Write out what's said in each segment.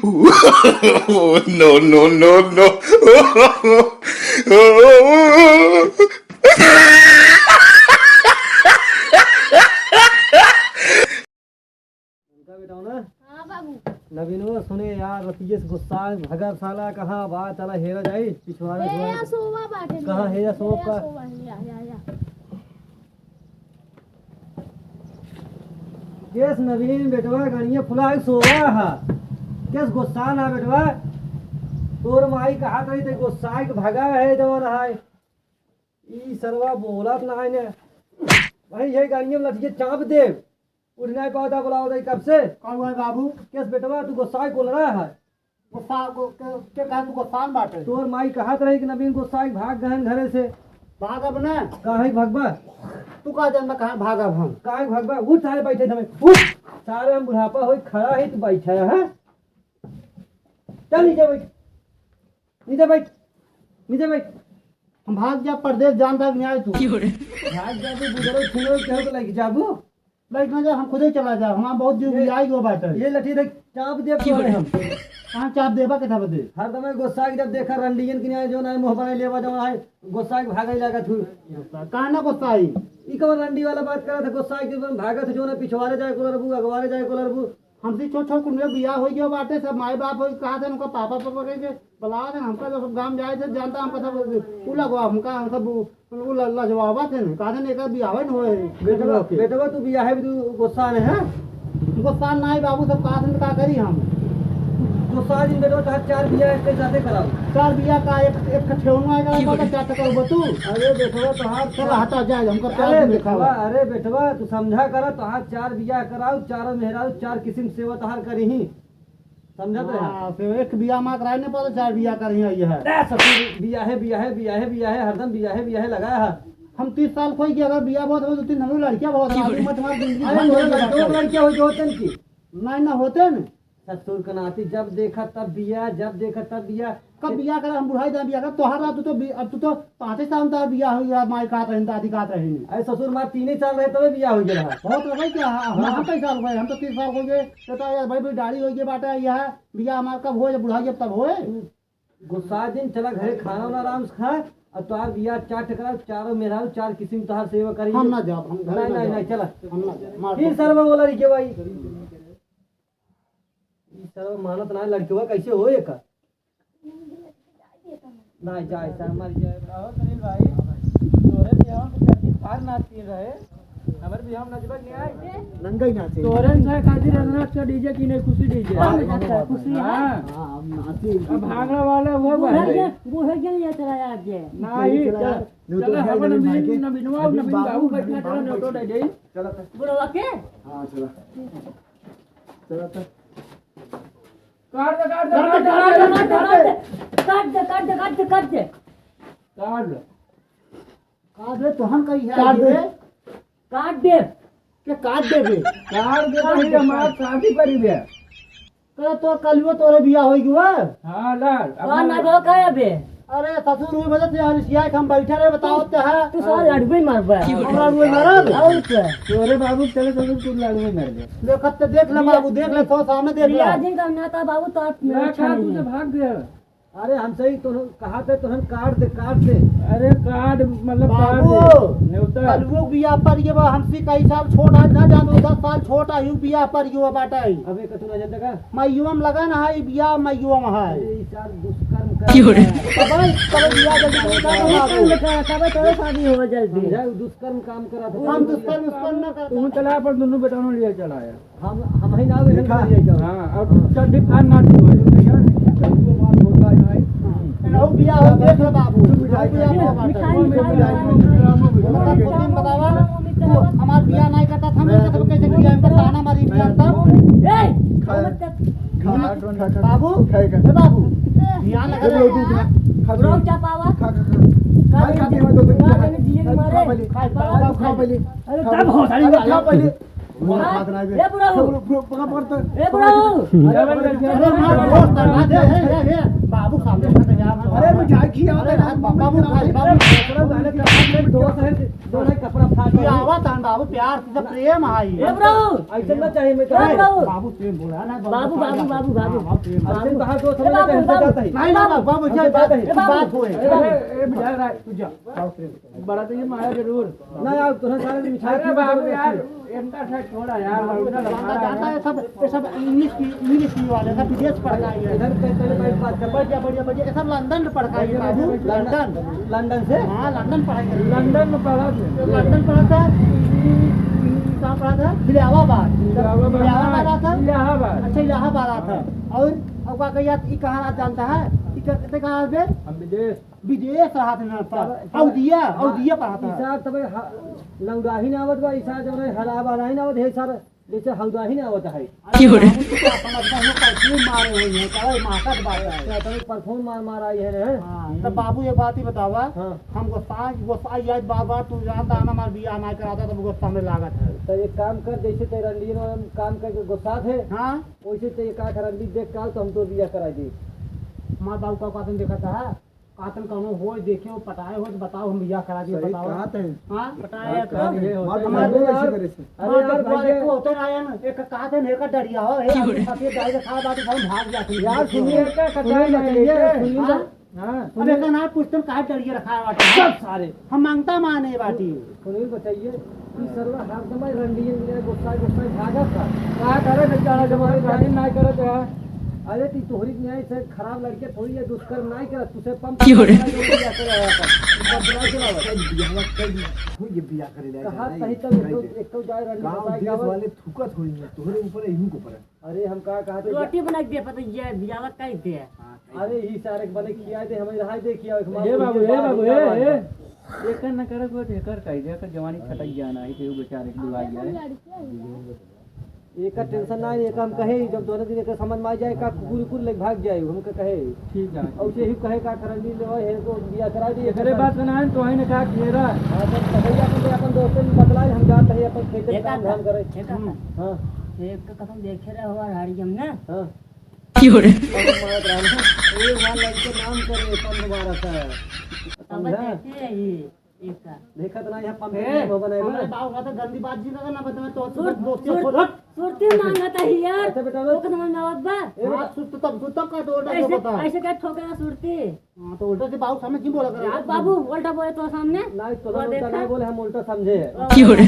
No, no, no, no. उनका बेटा हो ना। हाँ बाबू। नवीन सुने यार रतिये से गुस्सा भगर साला कहाँ बात चला हेरा जाई पिछवाड़े ए या सोवा बाटे कहाँ है या सोवा का या केस नवीन बेटवा गणिया फुला सोवा हा केस गुस्सा ना बेटवा तोर माई कहा कही ते गुस्सा के भगा है जवन है ई सरवा बोलत ना है ने भाई ये गणिया लठिए चाप दे उड़ना पौधा बुलाओ दे कब से कौन हुआ बाबू? केस बेटवा तू गुस्सा बोल रहा है गुस्सा को के कहा तू गुस्सा में बाटे? तोर माई कहत रही कि नवीन गुस्सा भाग गहन घरे से भाग अब ना काहे भगवा तू कहा जानता कहाँ भागा हम? काहे भगवा उठ सारे बैठे हमें उठ सारे हम बुढ़ापा होई खड़ा है तू बैठा है चल नीचे बैठ नीचे बैठ नीचे बैठ हम भाग जा परदेश जानता नहीं आए तू भाग जा तू बुजुर्ग छुनो कहो तो लग जाबू लाइक ना जा हम खुद ही चला जा हमारा बहुत जीव भी आई गो बाटे। ये लठी देख चाप दे पड़े हम कहाँ चाप देबा के था बदे? हर दमे गुस्सा के जब देखा रंडियन के न्याय जो ना मुंह बने लेवा जो है गुस्सा के भागा ही लगा तू कहाँ ना गुस्सा आई? ई कौन रंडी वाला बात करा था गुस्सा के भागा थे जो ना पिछवाड़े जाए कोलरबू अगवारे जाए कोलरबू हमसे छोट छोट कुछ बियाह हो गया बाटे सब माई बाप हो कहा था उनका पापा पापा के बुला थे हमका जो सब गांव जाए थे जानता हमका सब उ लगवा हमका हम सब उ लजवावा थे कहा था एक बियाह न होए बेटवा बेटवा तू बियाह है तू गुस्सा ने है गुस्सा ना आई बाबू सब कहा था का करी हम गुस्सा दिन बेटवा तो चार बियाह एक साथे कराओ चार बियाह का एक ठेवना आएगा तो क्या टका बतू? अरे बेटवा तो हाथ चला हटा जाए हमका अरे प्यार बेटवा दिखावा। अरे बेटवा तू समझा कर तो हाथ चार बियाह कराओ चारों मेहराओ चार किस्म सेवा तहार करी ही समझत रहे हाँ, फिर एक बियाह माँ कराए नहीं पता चार बियाह कर है ये है सब बियाह बियाह हरदम बियाह लगाया है हम 30 साल कोई की अगर बियाह बहुत हो तो 3 हम लड़कियां बहुत मत मार जिंदगी अरे दो लड़कियां हो होतन की नहीं ना होते न ससुर का नाती जब देखा तब बियाह जब देखा तब बियाह कब बियाह कर हम बुढ़ाई दा बियाह कर तोहार रात तो अब तू तो 5 साल तक बियाह हो गया माई काट रहे दादी काट रहे हैं अरे ससुर मार 3 साल रहे तब बियाह हो गया बहुत हो गई क्या हम कई साल हुए हम तो 30 साल हो गए तो यार भाई भाई दाढ़ी हो गई बाटा यह बियाह हमारा कब हो बुढ़ाई जब तब होए गुस्सा दिन चला घरे खाना वाना आराम से खाए और तोहार बियाह चार टकरा चारों मेहरारू चार किस्म तोहार सेवा करी हम ना जाब हम घर नहीं नहीं चला हम ना मार फिर सर्व बोला रही के भाई सर्व मानत ना लड़के कैसे हो एक नहीं जाए सर मर जाए सुनील भाई तोरे बिहाव में चर्ची फार नाचती रहे हमर बिहाव नचबक नहीं आए नंगा ही नाचे तोरन से खातिर नाच का डीजे की नहीं खुशी डीजे खुशी है। हां हां नाचे अब भागने वाला वो भाई वो है क्या ये चला यार जे नहीं चल हम नबीनवा नबीन बाबू बैठना चला नोटो दे दे बुढ़वा के हां चला चला काट दे काट दे काट दे काट दे तो हम कही है काट दे के काट देबे तो हमार शादी करी बे करे तो कलियो तोरे बियाह होई गयो हां लाल कौन ना गो का बे अरे ससुर हुई मदद यार सिया हम बैठे रहे बताओ तो है तू सारा लड़बे मारबा हमरा रुए मारब और क्या तोरे बाबू चले तो तू लागू मर गए देखत तो देख ले बाबू देख ले तो सामने देख ले बियाह दिन का नाता बाबू तो आप मैं अच्छा खा नहीं तू है। भाग गया अरे हमसे ही तो कहा थे तो हम काट दे अरे कार्ड मतलब बाबू न्योता कलियो बियाह पर ये हमसे कई साल छोटा ना जानो 10 साल छोटा ही बियाह पर यो बाटाई अबे कतु ना जनता का मैं युवम लगा ना है बियाह मैं युवम है अरे साल दुष्कर्म कर तब बियाह जल्दी कब तो शादी होगा जल्दी समझा दुष्कर्म काम करा था हम दुष्कर्म उसकर्म ना करते तू चला पर दोनों बेटाओं लिए चलाया हम ही ना वे हां अब चड्डी फाड़ नाच ओ बियाह हो देख ले बाबू बियाह हो बाटाई बतावा तू हमार बियाह नहीं करता था मैं कब कैसे किया हम बताना हमारी बियाह तब बाबू बाबू बियाह ना कर ब्रो चापावा अरे तब हो सारी खा पहले ए बुढ़ा ए बुढ़ा बाबू सामने अरे मिठाई खिया बाबू खाली बाबू दोस्त है तो नहीं कपड़ा फाड़ बियावा तन बाबू प्यार से प्रेम आई ए प्रभु ऐसे ना चाहिए मैं तो ए प्रभु बाबू प्रेम बोला ना बाबू बाबू बाबू बाबू ऐसे कहा तो समझ में कैसे जाता है नहीं ना बाबू क्या बात हुए ए बिठाए रहा तू जा बड़ा तो ये माया जरूर ना यार तुरंत सारे मिठाई अरे बाबू यार इनका ठग छोड़ा यार बाबू ना जाता है सब इंग्लिश वाले सब विदेश पढ़ है इधर पहले बात कर बढ़िया बढ़िया बढ़िया सब लंदन में पढ़ा है बाबू लंदन लंदन से हाँ लंदन पढ़ाई करी लंदन में पढ़ा था लंदन पढ़ा था कहाँ पढ़ा था इलाहाबाद रहा था इलाहाबाद अच्छा इलाहाबाद रहा था और अब क्या कहिए ये कहाँ जानता है कहते कहाँ पे हम विदेश विदेश रहा था अवधिया पढ़ा था ईसा तब लंगाही ना आवत बा ईसा जब हलावा नहीं ना आवत है सर जैसे हल्दाही ना आवत है मारे हुए हैं क्या माता बात है तब परफॉर्म मार आई है रे तब बाबू ये बात ही बतावा हाँ। हम गोसाई याद बाबा तू जानता है ना हमारा बियाह ना कराता तो गोस्ता में लागत है तो एक काम कर जैसे तेरा रंडीन और काम करके गुस्सा थे हाँ वैसे तो ये का रंडी देख काल तो हम तो बिया करा दी हमारे बाबू का कातन देखा था कातन कौनो हो देखे हो पटाए हो तो बताओ हम बियाह करा दिए बताओ हाँ पटाए होते ना यार एक कहते हैं का डरिया हो सफेद डाल खा बात हम भाग जाते यार सुनिए सुनिए अब एक ना पूछते हैं कहाँ डरिया रखा है बाटी सब सारे हम मांगता माने बाटी सुनील बताइए कि सर्व हर समय रंडीन मेरे गुस्सा भागा था क्या करे बेचारा जब गाड़ी ना करे तो अरे ती तोहरी न्याय से खराब लड़के थोड़ी है दुष्कर्म नहीं करा तुझे पंप ये बिया करे ले कहा सही तब एक तो जाए रंडी गांव बताए देश वाले थूकत होई है तोहरे ऊपर इहू को पर अरे हम कहा कहते रोटी बना के दे पता ये बियाह का ही दे अरे ही सारे बने खियाए थे हमें रहा दे किया ए बाबू ए एक न करे को एकर कह दे कर जवानी खटक जाना है तो बेचारे के दुआ जाए एक का टेंशन ना एक हम कहे जब दोनों दिन एक समझ में आ जाए का कुकुर लेके भाग जाए हम कहे ठीक है और से ही कहे का करंडी ले है तो बिया करा दी एकरे बात सुनाए तो ही ने कहा घेरा हां तो भैया अपन दोस्त से बतलाए हम जात है अपन खेत में काम धाम करे हां एक का कसम देखे रहे हो हाड़ी हम ना हां क्यों रे ये वहां लड़के नाम करे पंप दोबारा सा तब देखे ये एक का देखा तो ना यहां पंप में बनाए हमारे बाबू का तो गंदी बात जी ना बता तो सुरती दोस्त सुरती मांगता है यार अच्छा बेटा वो कसम ना आवत बा हां सुत तब का तो उल्टा ऐसे बता ऐसे क्या ठोके ना सुरती हां तो उल्टा से बाबू समझ नहीं बोला कर यार बाबू उल्टा बोले तो सामने नहीं तो उल्टा नहीं बोले हम उल्टा समझे है क्यों रे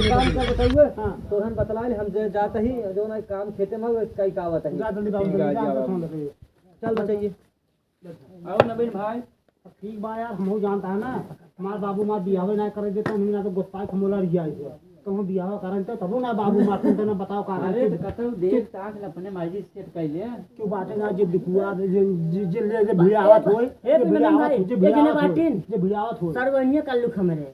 काम कर बताइए तो हम बतलाए हम जाते ही जो ना काम खेते में कई कहावत है जा जल्दी बाबू चल बताइए आओ नबीन भाई ठीक बा यार हम जानता है ना हमारे बाबू माँ बियाह ना करे देते हम ना तो गुस्सा खमोला रिया तो हम बियाह करन तो तब ना बाबू माँ तुम ना बताओ का अरे कतौ देख ताक अपने मर्जी से सेट कर ले क्यों बाटे ना जे दिखुआ जे ले जे भिड़ावत होय ए भाई जे ये जने बाटिन भिड़ावत होय सर्वन्य कल्लू खमरे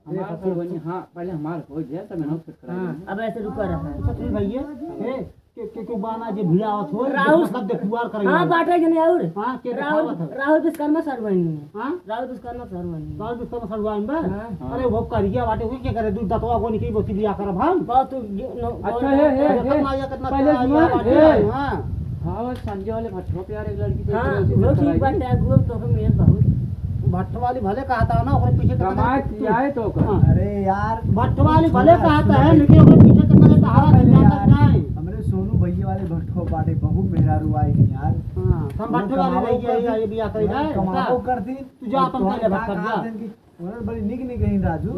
हमार तो बनी हां पहले हमार हो जाए तब मैं सेट करा हां अब ऐसे रुका रहा अच्छा ठीक भैया हे के बाना जे भिड़ावत होय राहुल सब देखुआर करे हां बाटे जने और हां के राहुल विश्वकर्मा सर्वन्य हां राहुल विश्वकर्मा सर्वन्य बाल बिस्तर सरवाइन बा हाँ। अरे वो करिया बाटे हुई के करे दूध दतवा को निकली बोती बियाह करब हम बहुत अच्छा है पहले हां हां संजय वाले भट्टो पे यार एक लड़की हां वो ठीक बात है अगुआ तो हम मेल बहुत भट्ट वाली भले कहता ना ओकरे पीछे कमाई किया है तो कर अरे यार भट्ट वाली भले कहता है लेकिन ओकरे पीछे कितना सहारा नहीं जाता नहीं हमरे सोनू भैया वाले भट्ठो बाटे बहु मेहरारू आई यार हां हम भट्ट वाले नहीं ये बियाह करी जाए कमाओ करती तू जा अपन पहले भट्ट जा उन्होंने बड़ी निक निक गई राजू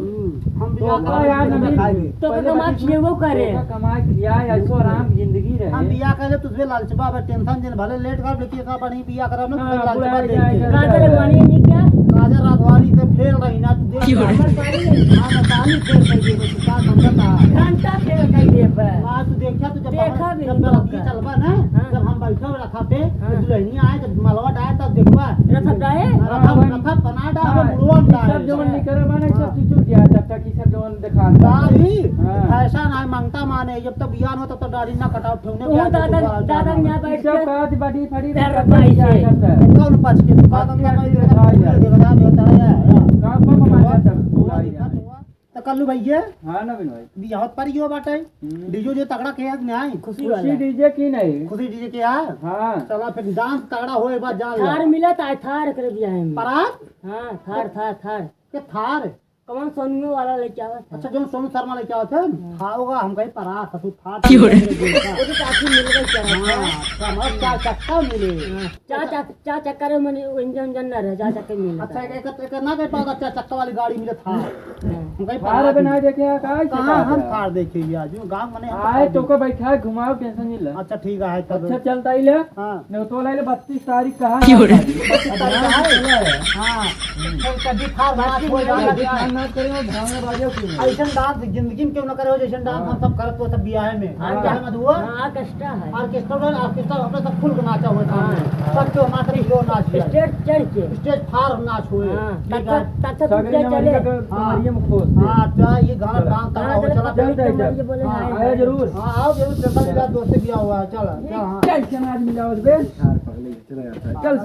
हम तो बियाह का यार कर नबीन तो कमा किए वो करे कमाई किया है ऐसो आराम की जिंदगी हम रहे बियाह करे तुझे लालचबा अब टेंशन दिन भले लेट कर लेके का बनी बियाह करब ना हाँ, लालचबा बुला दे के राजा रवानी नहीं क्या राजा राघवानी से फेर रही ना तू देख हां मैं पानी फेर कर दे तू का समझता घंटा फेर कई दे पर हां तू देखा तू जब देखा भी जब नहीं बराती चलबा ना जब हम बैठे रखा पे दुल्हनी आए जब मलवा आए तब देखबा रथक डाए रखा बनाडा हम मुड़वन सब जवन निकरे माने सब चीज दिया जब तक ई सब जवन दिखा दाढ़ी हाँ। ऐसा ना मांगता माने जब तक बियाह हो तब तक दाढ़ी ना कटाओ ठेवने वो दादा दादा यहाँ बैठ सब के का बड़ी फड़ी पैर रखाई से। कौन पछ के दुकान में मैं देखा होता है काम को मार जाता तो कल्लू भैया हाँ नवीन भाई बियाहत पर यो बाटे डीजो जो तगड़ा के न्याय खुशी खुशी वाला डीजे की नहीं खुशी डीजे के आ हाँ चला फिर डांस तगड़ा होए बा जान थार मिला था थार कर दिया है परात हाँ थार थार थार के थार कौन सोनियो वाला लेके आवा था अच्छा जो सोनू शर्मा लेके आओ थे हाँ होगा हम कहीं परात ससु थार वो तो काफी मिल गई क्या हाँ चार चक्का मिले चा चक्कर में इंजन इंजन न रहे 4 चक्कर मिला अच्छा एक ना कह पाओ चार चक्का वाली गाड़ी मिले था हम कहीं बाहर परात बना देखे कहाँ हम थार देखे आज गाँव मने आए तो को बैठा घुमाओ टेंशन नहीं ले अच्छा ठीक है तब अच्छा चलता ही ले हाँ नहीं तो ले 32 तारीख कहाँ हाँ कभी थार बात हो जाएगा ऐसा डांस जिंदगी में क्यों न करे जैसे डांस हम सब करत हो सब बियाह में बियाह में हुआ ऑर्केस्ट्रा है ऑर्केस्ट्रा हमने सब फुल नाचा हुआ सामने सब क्यों हमारे हीरो नाच गया स्टेज चढ़ के स्टेज फार नाच हुए ठीक है तक सगरे चले कमरिया में खोस दे हाँ अच्छा ये गाना डांस तगड़ा हो चला चल बोले आया जरूर हाँ आओ जरूर चलता मेरा दोस्त बियाह हुआ है चल चल हाँ चल चल आज मिलाओ बे चल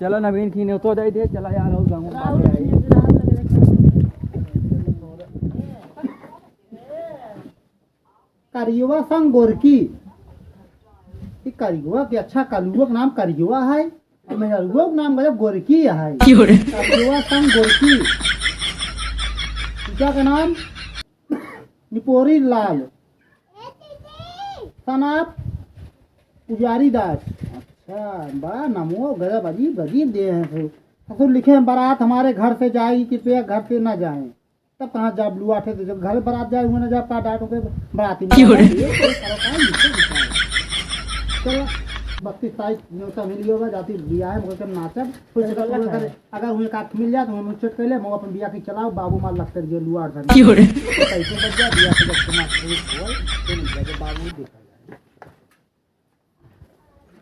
चलो नवीन की ने तो दे दे चला यार और गाँव करियुआ संग गोरकी ये करियुआ के अच्छा कलुआ का नाम करियुआ है और मेहरुआ का नाम गजब गोरकी है करियुआ संग गोरकी क्या का नाम निपोरी लाल सनाप पुजारी दास अच्छा बड़ा नमो गजब अजीब अजीब दे हैं तो लिखे हैं बारात हमारे घर से जाएगी कृपया घर से ना जाएं तब कहाँ जा ब्लू आठे तो जब घर बारात जाए हुए ना जा पा डाटो के बराती चलो 32 तारीख न्योता मिली होगा जाती बिया है मगर नाचब कुछ करे अगर उन्हें काट मिल जाए तो हम चट कर ले मगर अपन बिया के चलाओ बाबू माल लगते जो लुआर पैसे बच जाए बिया के जब नाच बाबू देखा